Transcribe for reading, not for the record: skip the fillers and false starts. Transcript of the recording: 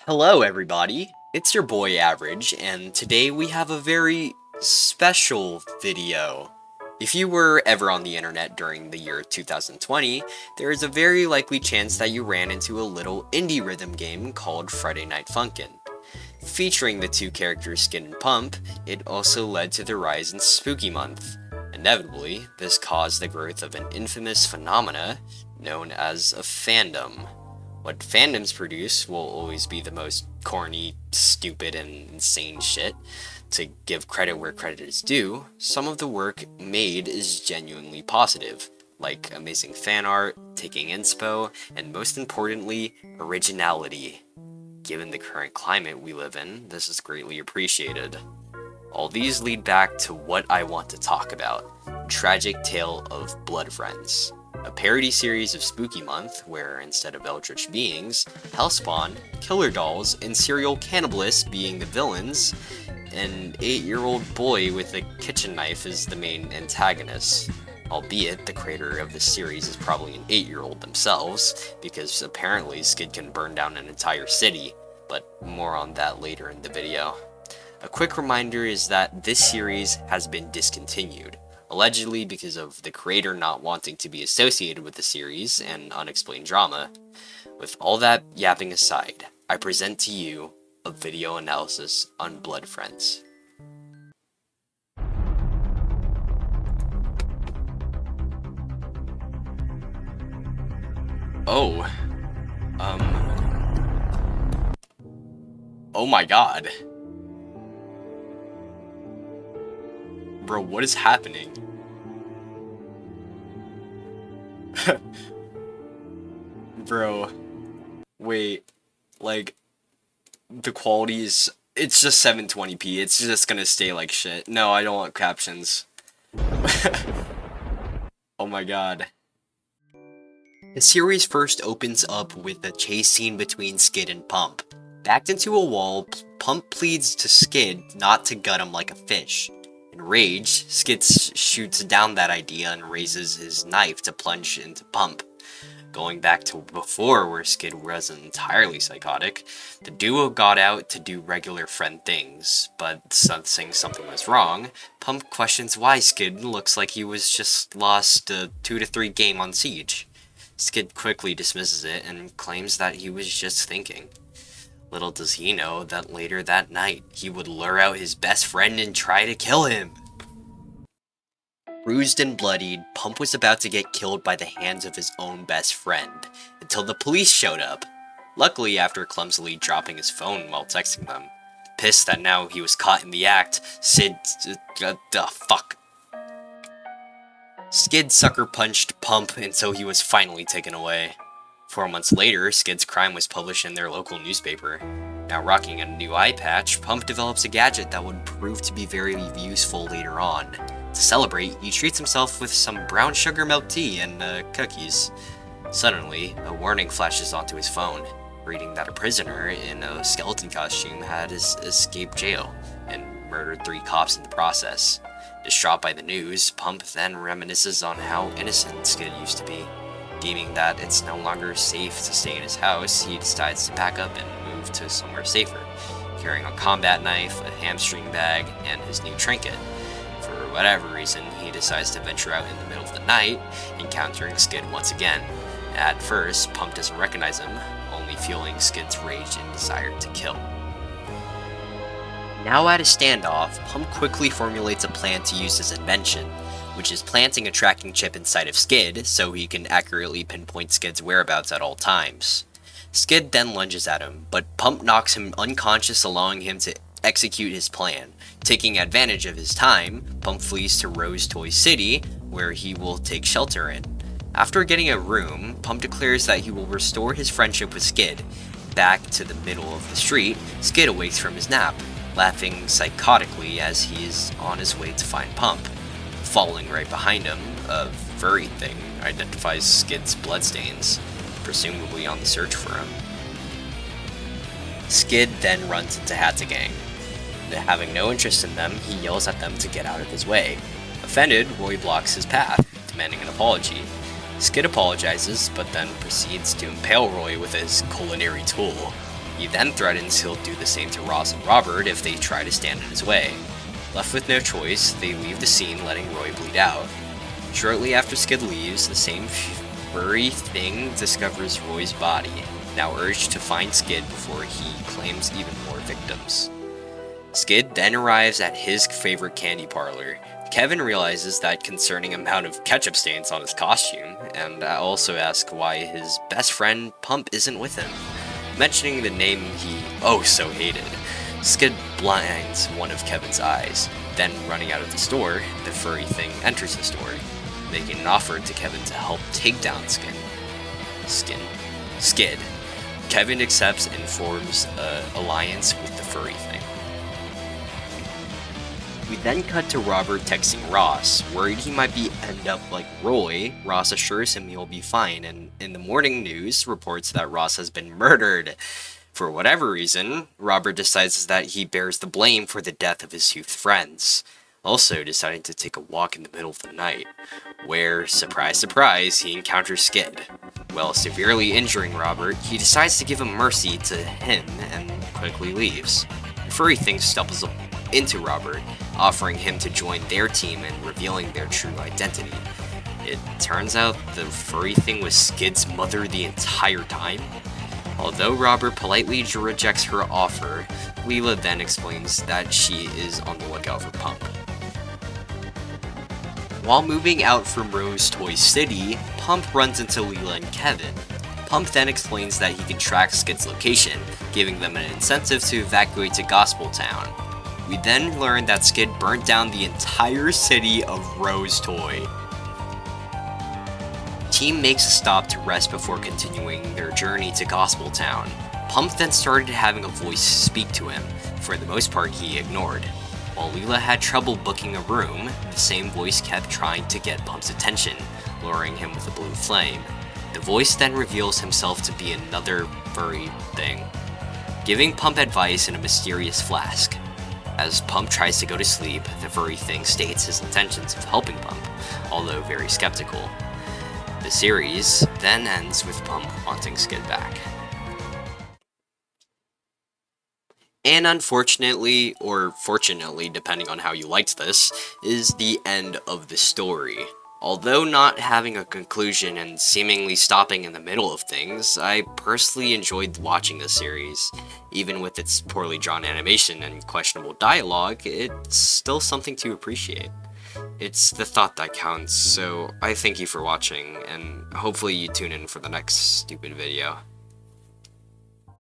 Hello, everybody. It's your boy Average, and today we have a very special video. If you were ever on the internet during the year 2020, there is a very likely chance that you ran into a little indie rhythm game called Friday Night Funkin'. Featuring the two characters Skid and Pump, it also led to the rise in Spooky Month. Inevitably, this caused the growth of an infamous phenomena known as a fandom. What fandoms produce will always be the most corny, stupid, and insane shit. To give credit where credit is due, some of the work made is genuinely positive, like amazing fan art, taking inspo, and most importantly, originality. Given the current climate we live in, this is greatly appreciated. All these lead back to what I want to talk about: Tragic Tale of Blood Friends. A parody series of Spooky Month, where instead of eldritch beings, hellspawn, killer dolls, and serial cannibalists being the villains, an 8-year-old boy with a kitchen knife is the main antagonist. Albeit, the creator of this series is probably an 8-year-old themselves, because apparently Skid can burn down an entire city, but more on that later in the video. A quick reminder is that this series has been discontinued, allegedly because of the creator not wanting to be associated with the series and unexplained drama. With all that yapping aside, I present to you a video analysis on Blood Friends. Oh, oh my god. Bro, what is happening? Bro, wait, like, the quality is, it's just 720p, it's just gonna stay like shit. No, I don't want captions. Oh my god. The series first opens up with a chase scene between Skid and Pump. Backed into a wall, Pump pleads to Skid not to gut him like a fish. Enraged, Skid shoots down that idea and raises his knife to plunge into Pump. Going back to before, where Skid wasn't entirely psychotic, the duo got out to do regular friend things, but sensing something was wrong, Pump questions why Skid looks like he was just lost a 2-3 game on Siege. Skid quickly dismisses it and claims that he was just thinking. Little does he know that later that night, he would lure out his best friend and try to kill him. Bruised and bloodied, Pump was about to get killed by the hands of his own best friend, until the police showed up. Luckily, after clumsily dropping his phone while texting them. Pissed that now he was caught in the act, Skid sucker punched Pump until he was finally taken away. 4 months later, Skid's crime was published in their local newspaper. Now rocking a new eye patch, Pump develops a gadget that would prove to be very useful later on. To celebrate, he treats himself with some brown sugar milk tea and cookies. Suddenly, a warning flashes onto his phone, reading that a prisoner in a skeleton costume had escaped jail and murdered 3 cops in the process. Distraught by the news, Pump then reminisces on how innocent Skid used to be. Deeming that it's no longer safe to stay in his house, he decides to pack up and move to somewhere safer, carrying a combat knife, a hamstring bag, and his new trinket. For whatever reason, he decides to venture out in the middle of the night, encountering Skid once again. At first, Pump doesn't recognize him, only fueling Skid's rage and desire to kill. Now at a standoff, Pump quickly formulates a plan to use his invention, which is planting a tracking chip inside of Skid so he can accurately pinpoint Skid's whereabouts at all times. Skid then lunges at him, but Pump knocks him unconscious, allowing him to execute his plan. Taking advantage of his time, Pump flees to Rose Toy City, where he will take shelter in. After getting a room, Pump declares that he will restore his friendship with Skid. Back to the middle of the street, Skid awakes from his nap, laughing psychotically as he is on his way to find Pump. Following right behind him, a furry thing identifies Skid's bloodstains, presumably on the search for him. Skid then runs into Hatzagang. Having no interest in them, he yells at them to get out of his way. Offended, Roy blocks his path, demanding an apology. Skid apologizes, but then proceeds to impale Roy with his culinary tool. He then threatens he'll do the same to Ross and Robert if they try to stand in his way. Left with no choice, they leave the scene letting Roy bleed out. Shortly after Skid leaves, the same furry thing discovers Roy's body, now urged to find Skid before he claims even more victims. Skid then arrives at his favorite candy parlor. Kevin realizes that concerning amount of ketchup stains on his costume, and also asks why his best friend Pump isn't with him. Mentioning the name he so hated, Skid blinds one of Kevin's eyes. Then, running out of the store, the furry thing enters the store, making an offer to Kevin to help take down Skid. Kevin accepts and forms an alliance with the furry thing. We then cut to Robert texting Ross. Worried he might end up like Roy, Ross assures him he'll be fine, and in the morning news reports that Ross has been murdered. For whatever reason, Robert decides that he bears the blame for the death of his youth friends, also deciding to take a walk in the middle of the night, where, surprise surprise, he encounters Skid. While severely injuring Robert, he decides to give him mercy to him and quickly leaves. The furry thing stumbles into Robert, offering him to join their team and revealing their true identity. It turns out the furry thing was Skid's mother the entire time. Although Robert politely rejects her offer, Leela then explains that she is on the lookout for Pump. While moving out from Rose Toy City, Pump runs into Leela and Kevin. Pump then explains that he can track Skid's location, giving them an incentive to evacuate to Gospel Town. We then learn that Skid burnt down the entire city of Rose Toy. Team makes a stop to rest before continuing their journey to Gospel Town. Pump then started having a voice speak to him. For the most part, he ignored. While Leela had trouble booking a room, the same voice kept trying to get Pump's attention, luring him with a blue flame. The voice then reveals himself to be another furry thing, giving Pump advice in a mysterious flask. As Pump tries to go to sleep, the furry thing states his intentions of helping Pump, although very skeptical. The series then ends with Pump wanting Skid back. And unfortunately, or fortunately, depending on how you liked this, is the end of the story. Although not having a conclusion and seemingly stopping in the middle of things, I personally enjoyed watching this series. Even with its poorly drawn animation and questionable dialogue, it's still something to appreciate. It's the thought that counts, so I thank you for watching, and hopefully you tune in for the next stupid video.